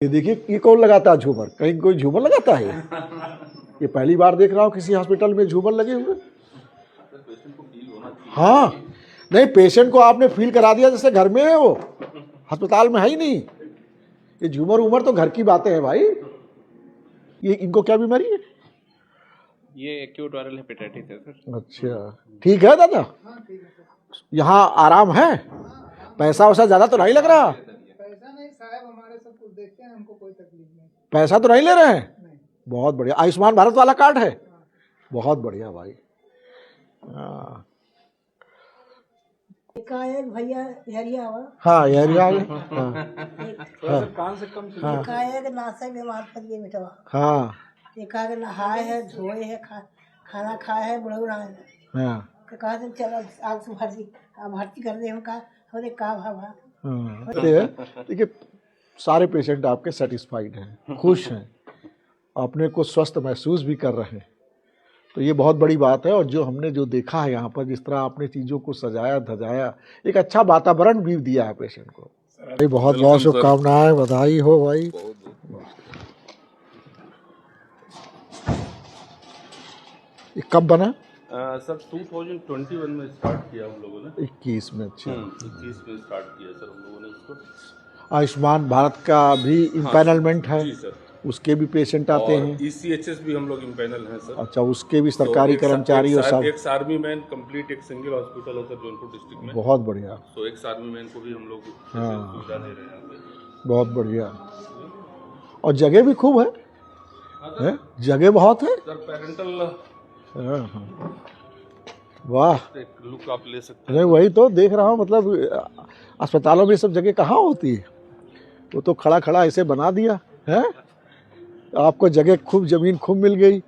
ये देखिए, ये कौन लगाता है झूमर? कहीं कोई झूमर लगाता है? ये पहली बार देख रहा हूँ किसी हॉस्पिटल में झूमर लगे हुए। हाँ, नहीं, पेशेंट को आपने फील करा दिया जैसे घर में है, वो अस्पताल में है ही नहीं। ये झूमर उमर तो घर की बातें हैं भाई। ये इनको क्या बीमारी है? ये एक्यूट वायरल हेपेटाइटिस है सर। अच्छा, ठीक है दादा, यहाँ आराम है? पैसा वैसा ज्यादा तो नहीं लग रहा? पैसा नहीं साहब, हमारे सब कुछ देखते हैं, हमको कोई तकलीफ नहीं। पैसा तो नहीं ले रहे हैं? नहीं। बहुत बढ़िया। आयुष्मान भारत वाला कार्ड है? बहुत बढ़िया भाई। हाँ एकाएक भैया हरिया हुआ, हाँ, ये भी आ गए। हाँ कान से कम हाँ एकाएक नाशे बीमार पड़ गए मिटवा, हाँ एकाएक नहाए है, धोए है, खाना खाए है, बुढ़ऊ रहा है। हाँ तो कहा तुम चलो आज से भर्ती कर दे, हम कहा अरे का भावा। हाँ। देखिए, सारे पेशेंट आपके सेटिस्फाइड हैं, खुश हैं, अपने को स्वस्थ महसूस भी कर रहे हैं, तो ये बहुत बड़ी बात है। और जो हमने जो देखा है यहाँ पर, जिस तरह आपने चीज़ों को सजाया धजाया, एक अच्छा वातावरण भी दिया है पेशेंट को। भाई बहुत बहुत शुभकामनाएं, बधाई हो भाई। ये कब बना? सर 2021 में स्टार्ट किया हम लोगों ने। 21 में? अच्छा, 21 में स्टार्ट किया सर हम लोगों ने इसको। आयुष्मान भारत का भी इम्पैनलमेंट है? जी सर, उसके भी पेशेंट आते और हैं? ECHS भी हम लोग इम्पैनल हैं सर। अच्छा, उसके भी सरकारी कर्मचारी और सब? एक आर्मी मैन कंप्लीट एक सिंगल हॉस्पिटल है सर जौनपुर डिस्ट्रिक्ट में। बहुत बढ़िया। तो एक आर्मी मैन को भी हम लोग सुविधा दे रहे हैं यहाँ पे। बहुत बढ़िया। और जगह भी खूब है? जगह बहुत है सर पेरेंटल हाँ, हाँ। वाह, एक लुक आप ले सकते नहीं वही तो देख रहा हूँ, मतलब अस्पतालों में सब जगह कहाँ होती है? वो तो खड़ा खड़ा ऐसे बना दिया है, आपको जगह खूब, जमीन खूब मिल गई,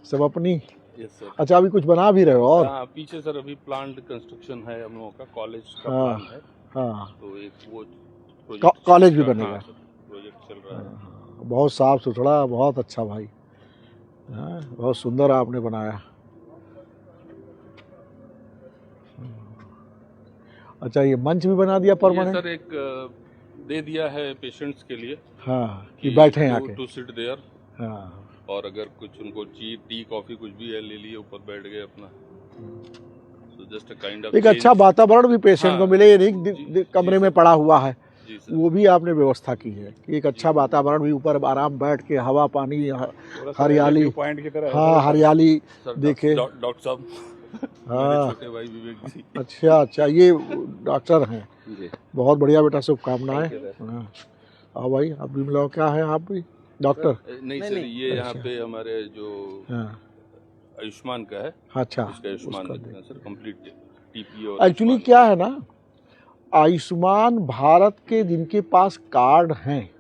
सब अपनी। हैं। Yes sir. अच्छा, अभी कुछ बना भी रहे हो? और हाँ, पीछे सर अभी प्लांट कंस्ट्रक्शन है हम लोगों का, कॉलेज का हाँ, प्लान है। हाँ, तो एक वो प्रोजेक्ट कॉलेज भी बनेगा? प्रोजेक्ट चल रहा है। बहुत साफ सुथरा, बहुत अच्छा भाई। हाँ, बहुत सुंदर आपने बनाया। अच्छा, ये मंच भी बना दिया ये परमानेंट? सर एक दे दिया है पेशेंट्स के लिए हाँ, कि बैठे हैं आके। To sit there. हाँ, और अगर कुछ उनको टी कॉफी कुछ भी है ले लिए, ऊपर बैठ गए अपना। So just a kind of एक अच्छा वातावरण भी पेशेंट को मिले, ये नहीं कमरे में पड़ा हुआ है, जी सर। वो भी आपने व्यवस्था की है कि एक अच्छा वातावरण भी, ऊपर आराम बैठ के हवा पानी हरियाली, पॉइंट की तरह हाँ हरियाली सर देखे। डॉक्टर साहब हाँ, छोटे भाई विवेक जी। अच्छा अच्छा, ये डॉक्टर हैं? जी बहुत बढ़िया बेटा, शुभकामनाएं। हाँ, आओ भाई, आप भी मिलाओ। क्या है आप भी डॉक्टर? नहीं सर, ये यहाँ पे हमारे जो हाँ, आयुष्मान का है, अच्छा, इसका आयुष्मान उसका लिखना है सर, कंप्लीट TP और एक्चुअली क्या है ना, आयुष्मान भारत के जिनके पास कार्ड हैं,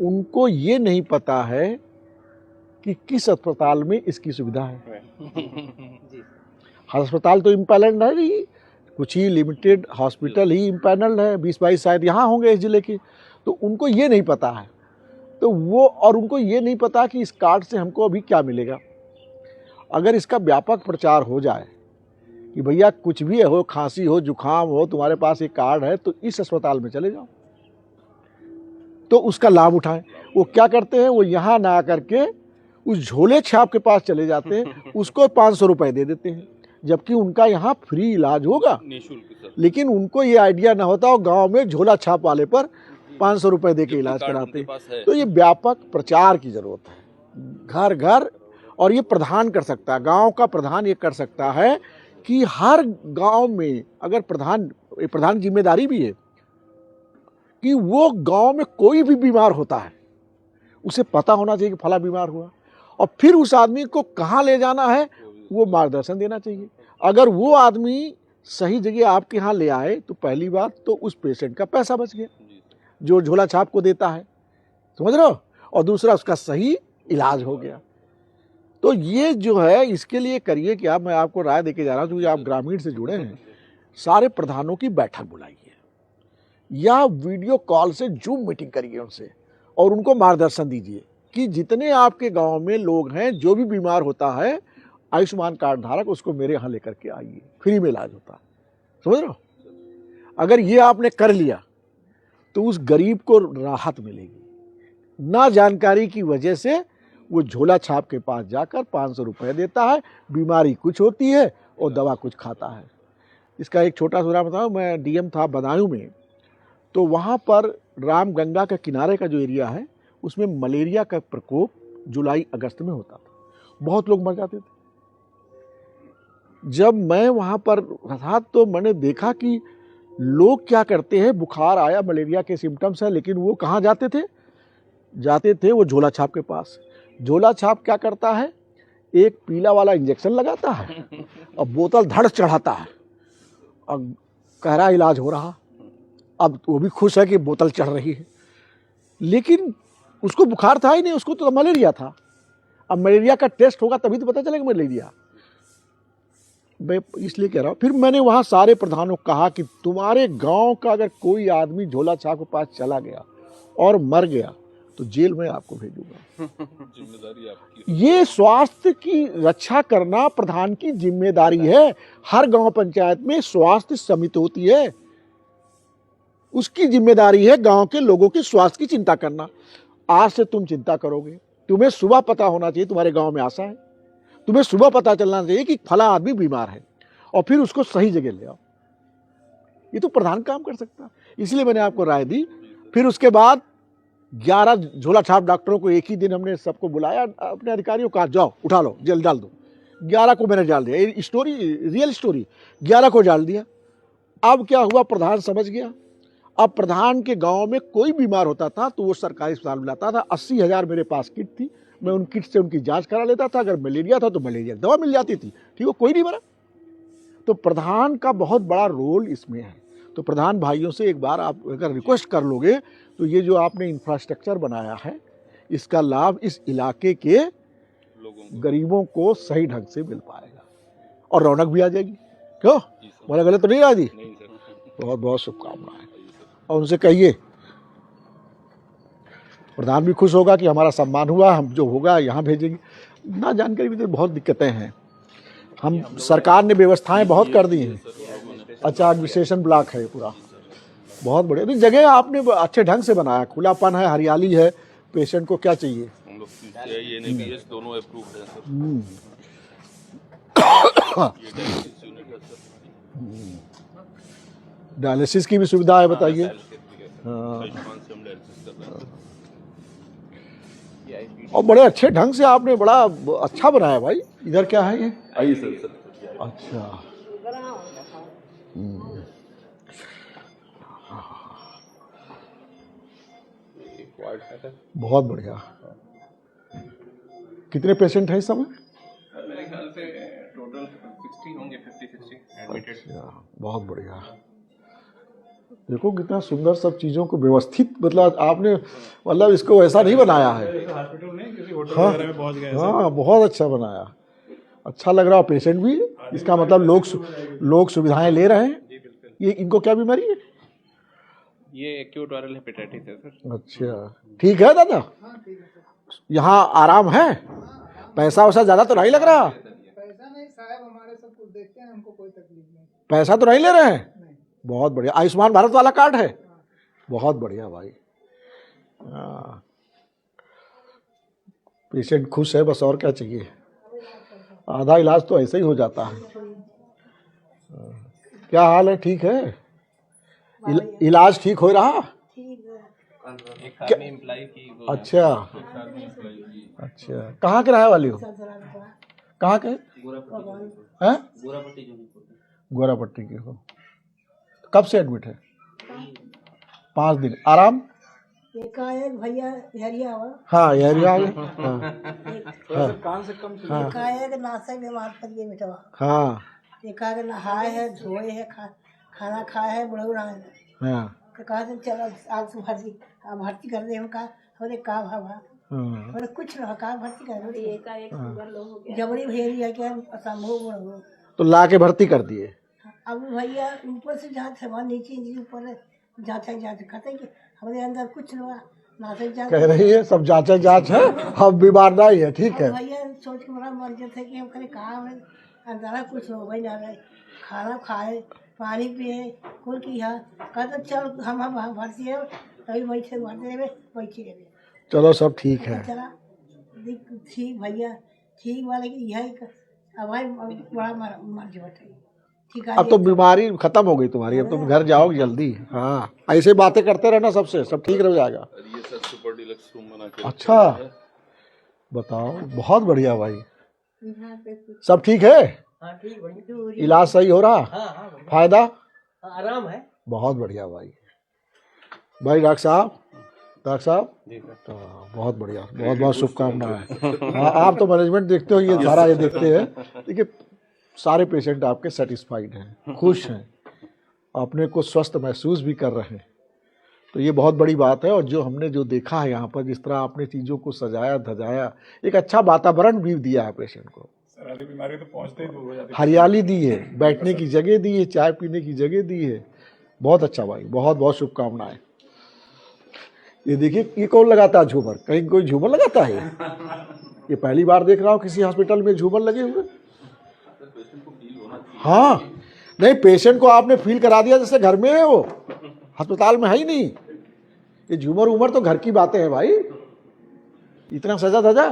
उनको ये नहीं पता है कि किस अस्पताल में इसकी सुविधा है। अस्पताल तो इम्पैनल्ड है नहीं, कुछ ही लिमिटेड हॉस्पिटल ही इम्पैनल्ड है, 20-22 शायद यहाँ होंगे इस जिले के, तो उनको ये नहीं पता है। तो वो, और उनको ये नहीं पता कि इस कार्ड से हमको अभी क्या मिलेगा। अगर इसका व्यापक प्रचार हो जाए कि भैया कुछ भी हो, खांसी हो, जुकाम हो, तुम्हारे पास एक कार्ड है तो इस अस्पताल में चले जाओ, तो उसका लाभ उठाएं। वो क्या करते हैं, वो यहाँ ना आकर के उस झोले छाप के पास चले जाते हैं, उसको 500 रुपये दे देते हैं, जबकि उनका यहाँ फ्री इलाज होगा। निःशुल्क सर। लेकिन उनको ये आइडिया ना होता, और गांव में झोला छाप वाले पर 500 रुपये दे के इलाज कराते हैं। तो ये व्यापक प्रचार की जरूरत है, घर घर। और ये प्रधान कर सकता है, गांव का प्रधान ये कर सकता है कि हर गांव में, अगर प्रधान जिम्मेदारी भी है कि वो गांव में कोई भी बीमार होता है, उसे पता होना चाहिए कि फला बीमार हुआ, और फिर उस आदमी को कहाँ ले जाना है वो मार्गदर्शन देना चाहिए। अगर वो आदमी सही जगह आपके यहाँ ले आए तो पहली बात तो उस पेशेंट का पैसा बच गया जो झोला छाप को देता है, समझ रहे हो, और दूसरा उसका सही इलाज हो गया। तो ये जो है, इसके लिए करिए कि मैं आपको राय देके जा रहा हूँ, क्योंकि आप ग्रामीण से जुड़े हैं, सारे प्रधानों की बैठक बुलाइए या वीडियो कॉल से जूम मीटिंग करिए उनसे, और उनको मार्गदर्शन दीजिए कि जितने आपके गांव में लोग हैं, जो भी बीमार होता है आयुष्मान कार्ड धारक, उसको मेरे यहाँ लेकर के आइए, फ्री में इलाज होता है, समझ रहे हो। अगर ये आपने कर लिया तो तो उस गरीब को राहत मिलेगी। ना जानकारी की वजह से वो झोला छाप के पास जाकर 500 रुपये देता है, बीमारी कुछ होती है और दवा कुछ खाता है। इसका एक छोटा सा बताऊँ, मैं डीएम था बदायूं में, तो वहाँ पर रामगंगा के किनारे का जो एरिया है उसमें मलेरिया का प्रकोप जुलाई अगस्त में होता था, बहुत लोग मर जाते थे। जब मैं वहाँ पर था तो मैंने देखा कि लोग क्या करते हैं, बुखार आया, मलेरिया के सिम्टम्स हैं, लेकिन वो कहाँ जाते थे वो झोला छाप के पास। झोला छाप क्या करता है, एक पीला वाला इंजेक्शन लगाता है और बोतल धड़ चढ़ाता है और कह रहा इलाज हो रहा। अब वो भी खुश है कि बोतल चढ़ रही है, लेकिन उसको बुखार था ही नहीं, उसको तो मलेरिया था। अब मलेरिया का टेस्ट होगा तभी तो पता चलेगा मलेरिया। मैं इसलिए कह रहा हूँ, फिर मैंने वहाँ सारे प्रधानों को कहा कि तुम्हारे गांव का अगर कोई आदमी झोला छाप के पास चला गया और मर गया तो जेल में आपको भेजूंगा। जिम्मेदारी आपकी। ये स्वास्थ्य की रक्षा करना प्रधान की जिम्मेदारी है। हर गांव पंचायत में स्वास्थ्य समिति होती है, उसकी जिम्मेदारी है गांव के लोगों के स्वास्थ्य की चिंता करना। आज से तुम चिंता करोगे, तुम्हें सुबह पता होना चाहिए तुम्हारे गांव में आशा है, तुम्हें सुबह पता चलना चाहिए कि फला आदमी बीमार है और फिर उसको सही जगह ले आओ। ये तो प्रधान काम कर सकता है, इसलिए मैंने आपको राय दी। फिर उसके बाद 11 झोला छाप डॉक्टरों को एक ही दिन हमने सबको बुलाया, अपने अधिकारियों को कहा जाओ उठा लो, जेल डाल दो। 11 को मैंने डाल दिया, ये स्टोरी रियल स्टोरी, 11 को डाल दिया। अब क्या हुआ, प्रधान समझ गया। अब प्रधान के गांव में कोई बीमार होता था तो वो सरकारी अस्पताल में लाता था। 80,000 मेरे पास किट थी, मैं उन किट से उनकी जांच करा लेता था। अगर मलेरिया था तो मलेरिया की दवा मिल जाती थी, ठीक है, कोई नहीं मरा। तो प्रधान का बहुत बड़ा रोल इसमें है। तो प्रधान भाइयों से एक बार आप अगर रिक्वेस्ट कर लोगे तो ये जो आपने इंफ्रास्ट्रक्चर बनाया है इसका लाभ इस इलाके के गरीबों को सही ढंग से मिल पाएगा और रौनक भी आ जाएगी। क्यों, बोला गलत तो नहीं आ जी? बहुत बहुत शुभकामनाएं। और उनसे कहिए, प्रधान भी खुश होगा कि हमारा सम्मान हुआ, हम जो होगा यहाँ भेजेंगे। ना जानकारी भी तो बहुत दिक्कतें हैं, हम सरकार ने व्यवस्थाएं बहुत कर दी हैं। अच्छा, विशेषण ब्लॉक है पूरा, बहुत बढ़िया। तो जगह आपने अच्छे ढंग से बनाया, खुलापन है, हरियाली है, पेशेंट को क्या चाहिए। हम लोग NABH दोनों अप्रूव्ड हैं सर। ये डायलिसिस यूनिट है सर। डायलिसिस की भी सुविधा है, बताइए। हाँ, आयुष्मान से हम डायलिसिस कर रहे हैं। और बड़े अच्छे ढंग से आपने बड़ा अच्छा बनाया भाई। इधर क्या है ये? आइए सर। अच्छा, बहुत बढ़िया। कितने पेशेंट हैं इस समय? मेरे ख्याल से टोटल 60 होंगे, 50-60 एडमिटेड। अच्छा, बहुत बढ़िया। देखो कितना सुंदर सब चीज़ों को व्यवस्थित, मतलब आपने मतलब इसको ऐसा नहीं बनाया है। हॉस्पिटल नहीं, किसी होटल हाँ, वगैरह में पहुंच गए। हाँ, बहुत अच्छा बनाया, अच्छा लग रहा। पेशेंट भी, इसका मतलब लोग सुविधाएं ले रहे हैं। ये इनको क्या बीमारी है? ये एक्यूट वायरल हेपेटाइटिस है सर। अच्छा, ठीक है दादा, यहाँ आराम है, पैसा वैसा ज़्यादा तो नहीं लग रहा? पैसा नहीं साहब, हमारे सब कुछ देखते हैं, हमको कोई तकलीफ नहीं। पैसा तो नहीं ले रहे हैं? नहीं। बहुत बढ़िया। आयुष्मान भारत वाला कार्ड है? बहुत बढ़िया भाई। पेशेंट खुश है, बस और क्या चाहिए। आधा इलाज तो ऐसे ही हो जाता है। क्या हाल है, ठीक है? इलाज ठीक हो रहा? एक आर्मी एम्प्लॉय की वो अच्छा अच्छा, कहाँ के रहने वाली हो? कहाँ के हैं? गोरापट्टी की हो। कब से एडमिट है? 5 दिन। आराम? एकाएक भैया हरिया हुआ, हाँ, एरिया हाँ एकाएक नासे बीमार पड़ गए मिटवा, हाँ एकाएक नहाए है, धोए है, खाना खाए है, बुढ़ऊ रहा है। हाँ तो कहा चलो आज से भर्ती कर दे। हम कहा अरे का भावा, हाँ, अरे कुछ ना कहा भर्ती कर दे। एकाएक जबड़ी भेजी है क्या असंभव बुढ़ऊ। तो ला के भर्ती कर दिए। अब भैया ऊपर से जांच है, नीचे ऊपर जांच खाते कि हमारे अंदर कुछ ना से जांच कह रही है सब जांच है, हम बीमार नहीं है, ठीक है। भैया सोच के बड़ा मन थे कि हम करे कहा अंदर कुछ हो भाई ना रहे, खाना खाए, पानी पिए, कुल किया। कहते चल हम भर्ती है, कभी बैठे भरने में बैठे रहे चलो सब ठीक है। चला ठीक भैया ठीक वाले की यह हमारी बड़ा मर्ज बताई ठीक अब तो बीमारी खत्म हो गई तुम्हारी, अब तुम घर जाओगे जल्दी। हाँ ऐसे बातें करते रहना सबसे, सब ठीक रह जाएगा। और ये सर सुपर डिलक्स रूम बना के अच्छा बताओ, बहुत बढ़िया भाई। सब ठीक है, हाँ ठीक बढ़िया इलाज सही हो रहा, हाँ हाँ बढ़िया, फायदा आराम है। बहुत बढ़िया भाई। भाई डॉक्टर साहब, डॉक्टर साहब बहुत बढ़िया, बहुत बहुत शुभकामनाएं। हाँ आप तो मैनेजमेंट देखते हो, ये सारा ये देखते हैं। देखिए सारे पेशेंट आपके सेटिस्फाइड हैं, खुश हैं, अपने को स्वस्थ महसूस भी कर रहे हैं, तो ये बहुत बड़ी बात है। और जो हमने जो देखा है यहाँ पर, जिस तरह आपने चीज़ों को सजाया धजाया, एक अच्छा वातावरण भी दिया है पेशेंट को। बीमारी तो पहुंचते ही दूर हो जाती है। हरियाली दी है, बैठने की जगह दी है, चाय पीने की जगह दी है। बहुत अच्छा भाई, बहुत बहुत शुभकामनाएं। ये देखिए ये कौन लगाता है झूमर, कहीं कोई झूमर लगाता है? ये पहली बार देख रहा हूँ किसी हॉस्पिटल में झूमर लगे हुए। हाँ नहीं, पेशेंट को आपने फील करा दिया जैसे घर में है, वो अस्पताल में है ही नहीं। ये झूमर उमर तो घर की बातें हैं भाई, इतना सजा धजा।